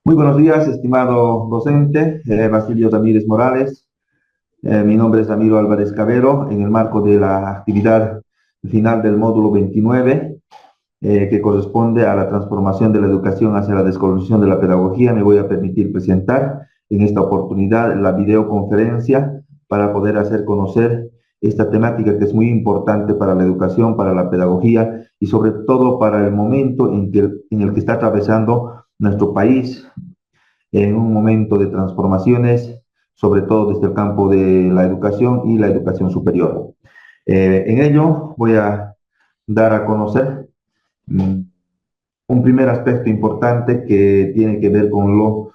Muy buenos días, estimado docente Basilio Ramírez Morales. Mi nombre es Ramiro Álvarez Cabero. En el marco de la actividad final del módulo 29, que corresponde a la transformación de la educación hacia la descolonización de la pedagogía, me voy a permitir presentar en esta oportunidad la videoconferencia para poder hacer conocer esta temática que es muy importante para la educación, para la pedagogía y sobre todo para el momento en el que está atravesando nuestro país en un momento de transformaciones, sobre todo desde el campo de la educación y la educación superior. En ello voy a dar a conocer un primer aspecto importante que tiene que ver con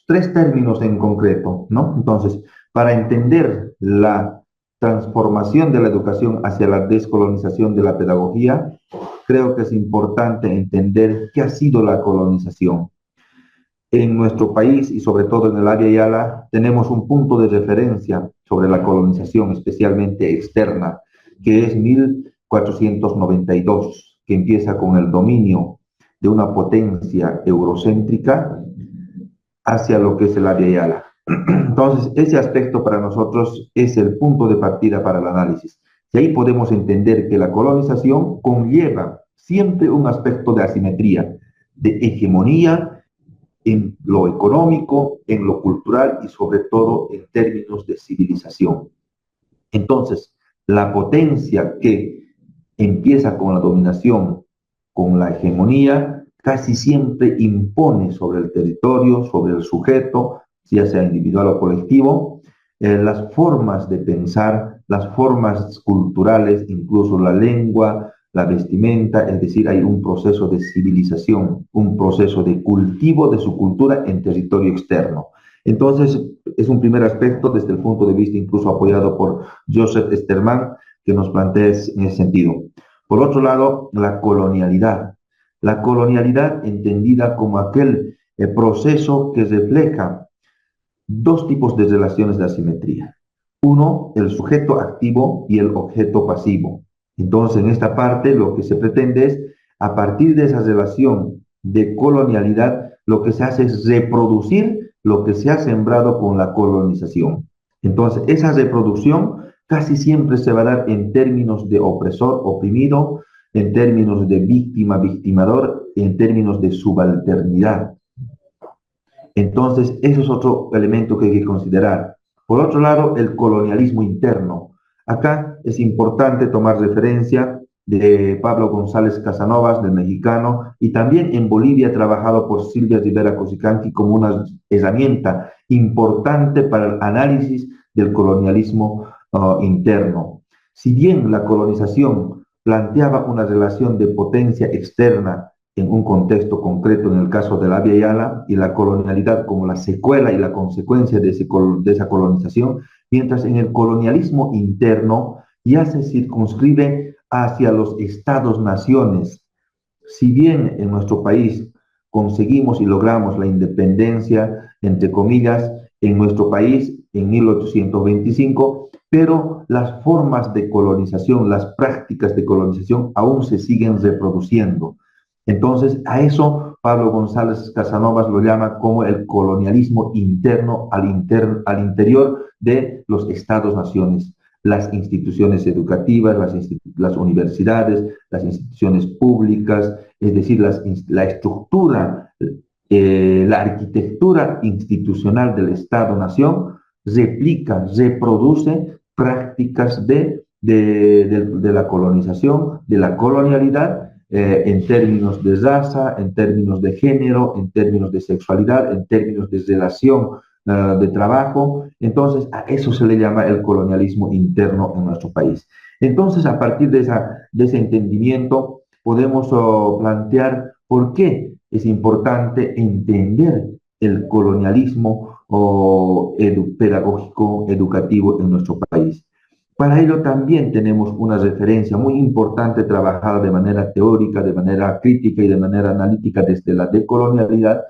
tres términos en concreto, ¿no? Entonces, para entender la transformación de la educación hacia la descolonización de la pedagogía, creo que es importante entender qué ha sido la colonización. En nuestro país y sobre todo en el área Yala tenemos un punto de referencia sobre la colonización, especialmente externa, que es 1492, que empieza con el dominio de una potencia eurocéntrica hacia lo que es el área Yala. Entonces, ese aspecto para nosotros es el punto de partida para el análisis. Y ahí podemos entender que la colonización conlleva siempre un aspecto de asimetría, de hegemonía en lo económico, en lo cultural y sobre todo en términos de civilización. Entonces, la potencia que empieza con la dominación, con la hegemonía, casi siempre impone sobre el territorio, sobre el sujeto, ya sea individual o colectivo, las formas de pensar, las formas culturales, incluso la lengua, la vestimenta, es decir, hay un proceso de civilización, un proceso de cultivo de su cultura en territorio externo. Entonces, es un primer aspecto desde el punto de vista incluso apoyado por Joseph Sterman, que nos plantea en ese sentido. Por otro lado, la colonialidad. La colonialidad entendida como aquel proceso que refleja dos tipos de relaciones de asimetría. Uno, el sujeto activo y el objeto pasivo. Entonces, en esta parte lo que se pretende es, a partir de esa relación de colonialidad, lo que se hace es reproducir lo que se ha sembrado con la colonización. Entonces, esa reproducción casi siempre se va a dar en términos de opresor, oprimido, en términos de víctima, victimador, en términos de subalternidad. Entonces, eso es otro elemento que hay que considerar. Por otro lado, el colonialismo interno. Acá es importante tomar referencia de Pablo González Casanovas, del mexicano, y también en Bolivia trabajado por Silvia Rivera Cosicanqui como una herramienta importante para el análisis del colonialismo interno. Si bien la colonización planteaba una relación de potencia externa en un contexto concreto, en el caso de la Via Yala, y la colonialidad como la secuela y la consecuencia de esa colonización, mientras en el colonialismo interno ya se circunscribe hacia los estados-naciones. Si bien en nuestro país conseguimos y logramos la independencia, entre comillas, en nuestro país en 1825, pero las formas de colonización, las prácticas de colonización aún se siguen reproduciendo. Entonces, a eso Pablo González Casanovas lo llama como el colonialismo interno al interior de los estados-naciones, las instituciones educativas, las universidades, las instituciones públicas, es decir, la estructura, la arquitectura institucional del Estado-Nación replica, reproduce prácticas de la colonización, de la colonialidad, en términos de raza, en términos de género, en términos de sexualidad, en términos de relación de trabajo. Entonces, a eso se le llama el colonialismo interno en nuestro país. Entonces, a partir de ese entendimiento, podemos plantear por qué es importante entender el colonialismo pedagógico, educativo en nuestro país. Para ello también tenemos una referencia muy importante trabajada de manera teórica, de manera crítica y de manera analítica desde la decolonialidad,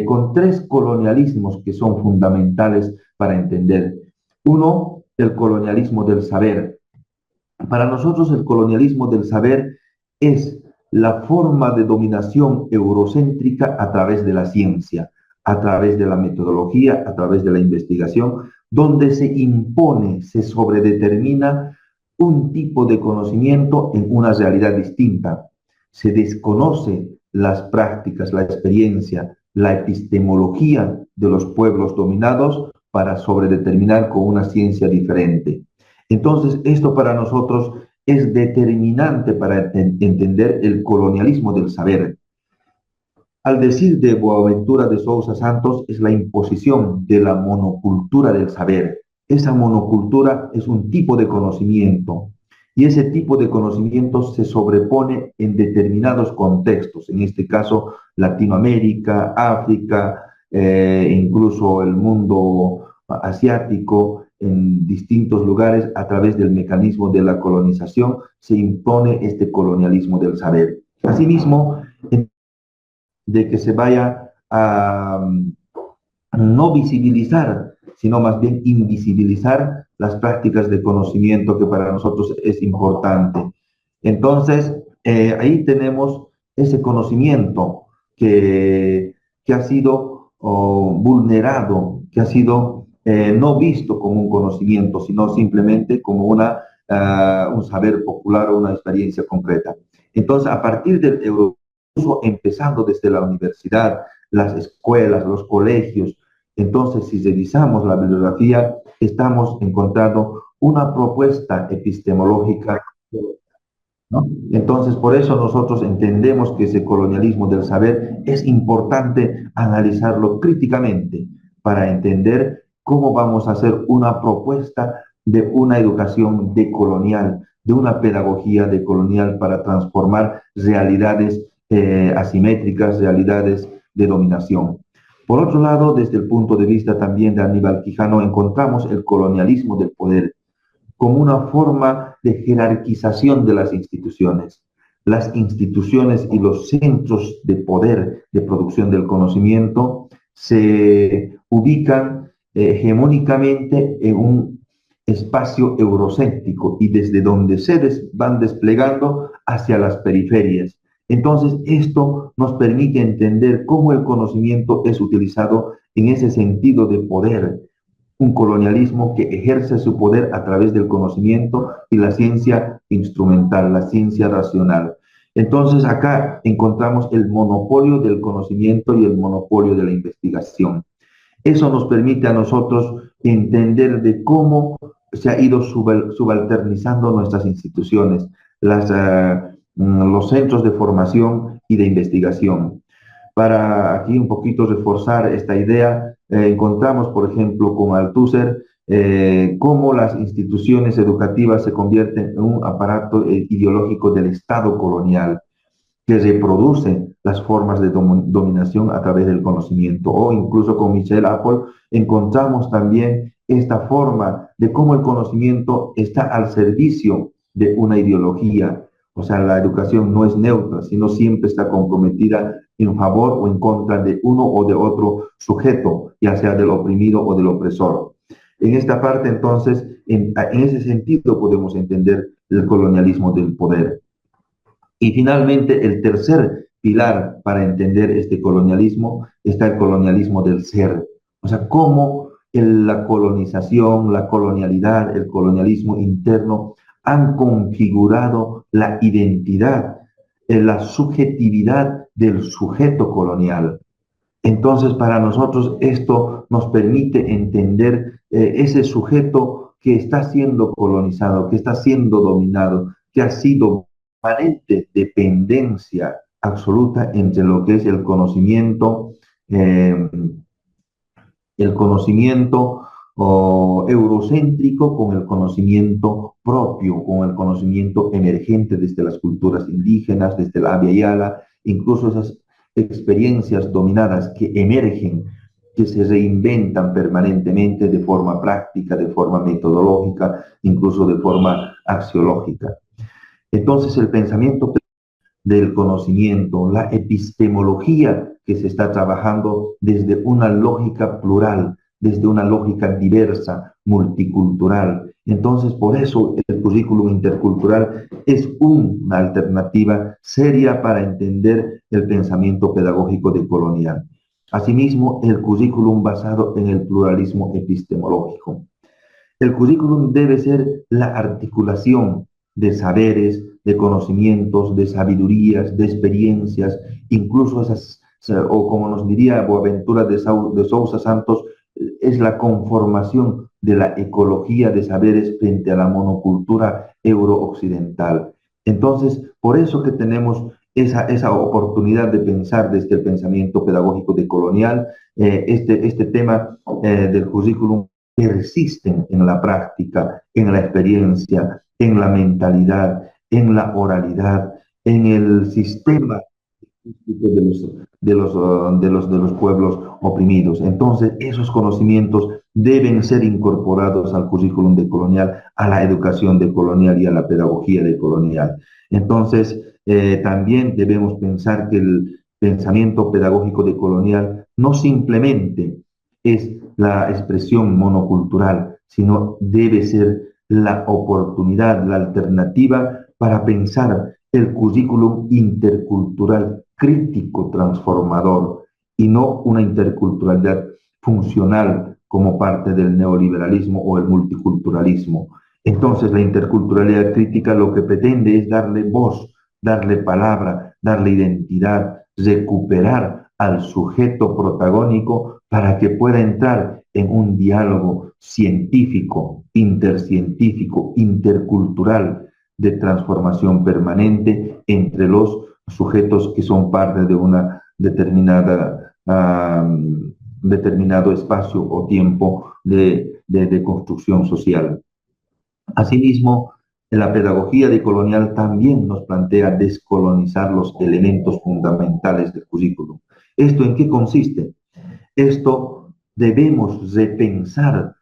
con tres colonialismos que son fundamentales para entender. Uno, el colonialismo del saber. Para nosotros el colonialismo del saber es la forma de dominación eurocéntrica a través de la ciencia, a través de la metodología, a través de la investigación, donde se impone, se sobredetermina un tipo de conocimiento en una realidad distinta. Se desconoce las prácticas, la experiencia, la epistemología de los pueblos dominados para sobredeterminar con una ciencia diferente. Entonces, esto para nosotros es determinante para entender el colonialismo del saber. Al decir de Boaventura de Sousa Santos, es la imposición de la monocultura del saber. Esa monocultura es un tipo de conocimiento y ese tipo de conocimiento se sobrepone en determinados contextos, en este caso Latinoamérica, África, incluso el mundo asiático, en distintos lugares a través del mecanismo de la colonización se impone este colonialismo del saber. Asimismo, de que se vaya a no visibilizar, sino más bien invisibilizar las prácticas de conocimiento que para nosotros es importante. Entonces, ahí tenemos ese conocimiento que ha sido vulnerado, que ha sido no visto como un conocimiento, sino simplemente como un saber popular o una experiencia concreta. Entonces, a partir del euro, empezando desde la universidad, las escuelas, los colegios. Entonces, si revisamos la bibliografía, estamos encontrando una propuesta epistemológica, ¿no? Entonces, por eso nosotros entendemos que ese colonialismo del saber es importante analizarlo críticamente para entender cómo vamos a hacer una propuesta de una educación decolonial, de una pedagogía decolonial para transformar realidades asimétricas, realidades de dominación. Por otro lado, desde el punto de vista también de Aníbal Quijano, encontramos el colonialismo del poder como una forma de jerarquización de las instituciones. Las instituciones y los centros de poder de producción del conocimiento se ubican hegemónicamente en un espacio eurocéntrico y desde donde se van desplegando hacia las periferias. Entonces, esto nos permite entender cómo el conocimiento es utilizado en ese sentido de poder, un colonialismo que ejerce su poder a través del conocimiento y la ciencia instrumental, la ciencia racional. Entonces, acá encontramos el monopolio del conocimiento y el monopolio de la investigación. Eso nos permite a nosotros entender de cómo se ha ido subalternizando nuestras instituciones, los centros de formación y de investigación. Para aquí un poquito reforzar esta idea, encontramos, por ejemplo, con Althusser, cómo las instituciones educativas se convierten en un aparato ideológico del Estado colonial que reproduce las formas de dominación a través del conocimiento. O incluso con Michel Apple encontramos también esta forma de cómo el conocimiento está al servicio de una ideología. O sea, la educación no es neutra, sino siempre está comprometida en favor o en contra de uno o de otro sujeto, ya sea del oprimido o del opresor. En esta parte, entonces, en ese sentido podemos entender el colonialismo del poder. Y finalmente, el tercer pilar para entender este colonialismo está el colonialismo del ser. O sea, cómo la colonización, la colonialidad, el colonialismo interno han configurado la identidad, la subjetividad del sujeto colonial. Entonces, para nosotros esto nos permite entender ese sujeto que está siendo colonizado, que está siendo dominado, que ha sido permanente dependencia absoluta entre lo que es eh, el conocimiento eurocéntrico con el conocimiento propio, con el conocimiento emergente desde las culturas indígenas, desde la Abya Yala, incluso esas experiencias dominadas que emergen, que se reinventan permanentemente de forma práctica, de forma metodológica, incluso de forma axiológica. Entonces, el pensamiento del conocimiento, la epistemología que se está trabajando desde una lógica plural, desde una lógica diversa, multicultural, Entonces, por eso el currículum intercultural es una alternativa seria para entender el pensamiento pedagógico decolonial. Asimismo, el currículum basado en el pluralismo epistemológico. El currículum debe ser la articulación de saberes, de conocimientos, de sabidurías, de experiencias, incluso esas, o como nos diría Boaventura de Sousa Santos, es la conformación de la ecología de saberes frente a la monocultura eurooccidental. Entonces, por eso que tenemos esa oportunidad de pensar desde el pensamiento pedagógico decolonial, este tema del currículum persisten en la práctica, en la experiencia, en la mentalidad, en la oralidad, en el sistema de los pueblos oprimidos. Entonces, esos conocimientos deben ser incorporados al currículum decolonial, a la educación decolonial y a la pedagogía decolonial. Entonces, también debemos pensar que el pensamiento pedagógico decolonial no simplemente es la expresión monocultural, sino debe ser la oportunidad, la alternativa para pensar el currículum intercultural crítico transformador y no una interculturalidad funcional como parte del neoliberalismo o el multiculturalismo. Entonces, la interculturalidad crítica lo que pretende es darle voz, darle palabra, darle identidad, recuperar al sujeto protagónico para que pueda entrar en un diálogo científico, intercientífico, intercultural, de transformación permanente entre los sujetos que son parte de una determinado espacio o tiempo de construcción social. Asimismo, la pedagogía decolonial también nos plantea descolonizar los elementos fundamentales del currículum. ¿Esto en qué consiste? Esto debemos repensar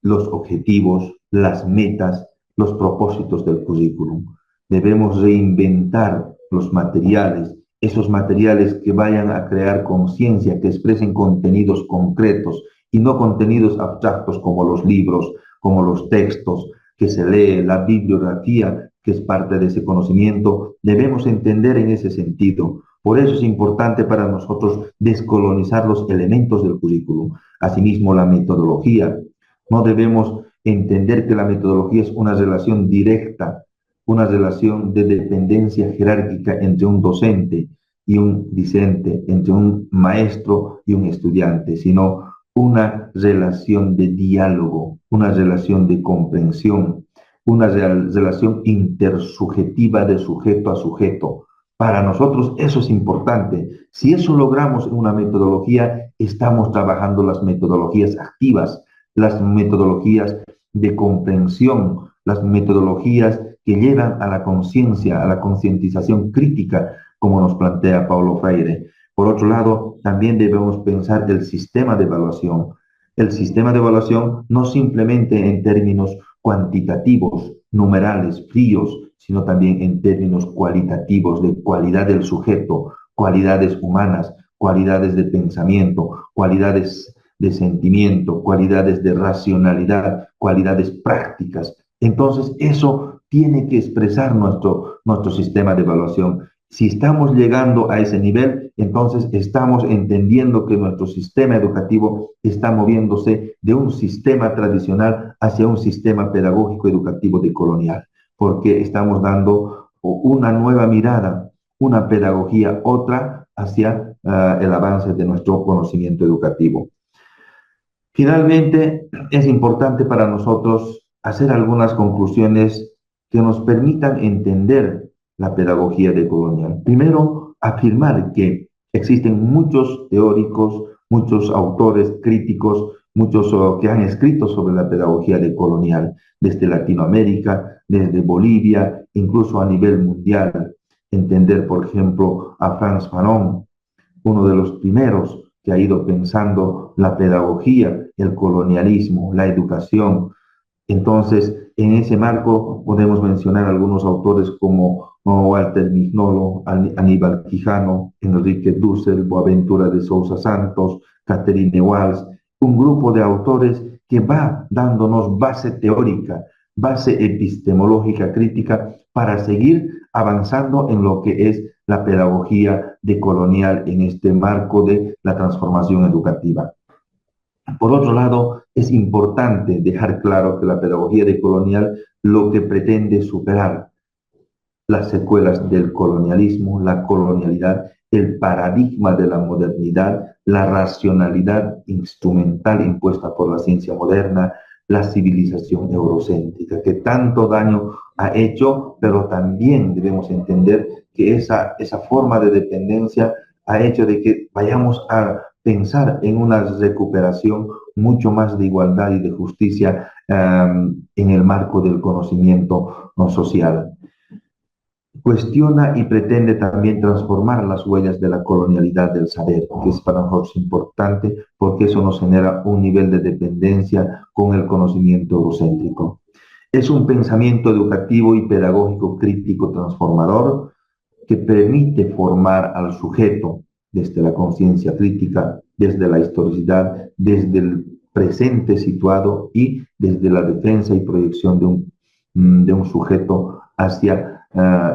los objetivos, las metas, los propósitos del currículum. Debemos reinventar los materiales, esos materiales que vayan a crear conciencia, que expresen contenidos concretos y no contenidos abstractos como los libros, como los textos que se lee, la bibliografía, que es parte de ese conocimiento. Debemos entender en ese sentido. Por eso es importante para nosotros descolonizar los elementos del currículum. Asimismo, la metodología. No debemos entender que la metodología es una relación directa, una relación de dependencia jerárquica entre un docente y un discente, entre un maestro y un estudiante, sino una relación de diálogo, una relación de comprensión, una relación intersubjetiva de sujeto a sujeto. Para nosotros eso es importante. Si eso logramos en una metodología, estamos trabajando las metodologías activas, las metodologías de comprensión, las metodologías que llevan a la conciencia, a la concientización crítica, como nos plantea Paulo Freire. Por otro lado, también debemos pensar el sistema de evaluación. El sistema de evaluación no simplemente en términos cuantitativos, numerales, fríos, sino también en términos cualitativos, de cualidad del sujeto, cualidades humanas, cualidades de pensamiento, cualidades de sentimiento, cualidades de racionalidad, cualidades prácticas. Entonces, eso tiene que expresar nuestro sistema de evaluación. Si estamos llegando a ese nivel, entonces estamos entendiendo que nuestro sistema educativo está moviéndose de un sistema tradicional hacia un sistema pedagógico educativo decolonial, porque estamos dando una nueva mirada, una pedagogía, otra hacia el avance de nuestro conocimiento educativo. Finalmente, es importante para nosotros hacer algunas conclusiones que nos permitan entender la pedagogía decolonial. Primero, afirmar que existen muchos teóricos, muchos autores críticos, muchos que han escrito sobre la pedagogía decolonial, desde Latinoamérica, desde Bolivia, incluso a nivel mundial. Entender, por ejemplo, a Frantz Fanon, uno de los primeros que ha ido pensando la pedagogía, el colonialismo, la educación. Entonces, en ese marco podemos mencionar algunos autores como Walter Mignolo, Aníbal Quijano, Enrique Dussel, Boaventura de Sousa Santos, Catherine Walsh, un grupo de autores que va dándonos base teórica, base epistemológica crítica para seguir avanzando en lo que es la pedagogía decolonial en este marco de la transformación educativa. Por otro lado, es importante dejar claro que la pedagogía decolonial lo que pretende es superar las secuelas del colonialismo, la colonialidad, el paradigma de la modernidad, la racionalidad instrumental impuesta por la ciencia moderna, la civilización eurocéntrica, que tanto daño ha hecho, pero también debemos entender que esa forma de dependencia ha hecho de que vayamos a pensar en una recuperación mucho más de igualdad y de justicia en el marco del conocimiento social. Cuestiona y pretende también transformar las huellas de la colonialidad del saber, que es para nosotros importante porque eso nos genera un nivel de dependencia con el conocimiento eurocéntrico. Es un pensamiento educativo y pedagógico crítico transformador que permite formar al sujeto desde la conciencia crítica, desde la historicidad, desde el presente situado y desde la defensa y proyección de un sujeto hacia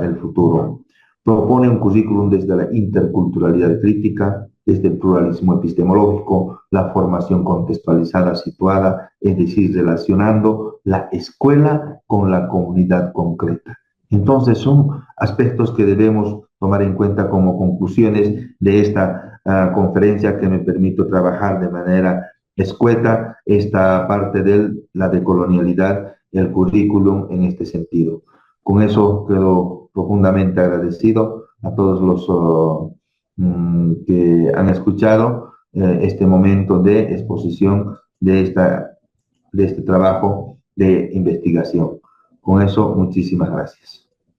el futuro. Propone un currículum desde la interculturalidad crítica, desde el pluralismo epistemológico, la formación contextualizada situada, es decir, relacionando la escuela con la comunidad concreta. Entonces son aspectos que debemos tomar en cuenta como conclusiones de esta conferencia que me permito trabajar de manera escueta esta parte de la decolonialidad, el currículum en este sentido. Con eso quedo profundamente agradecido a todos los que han escuchado este momento de exposición de este trabajo de investigación. Con eso, muchísimas gracias.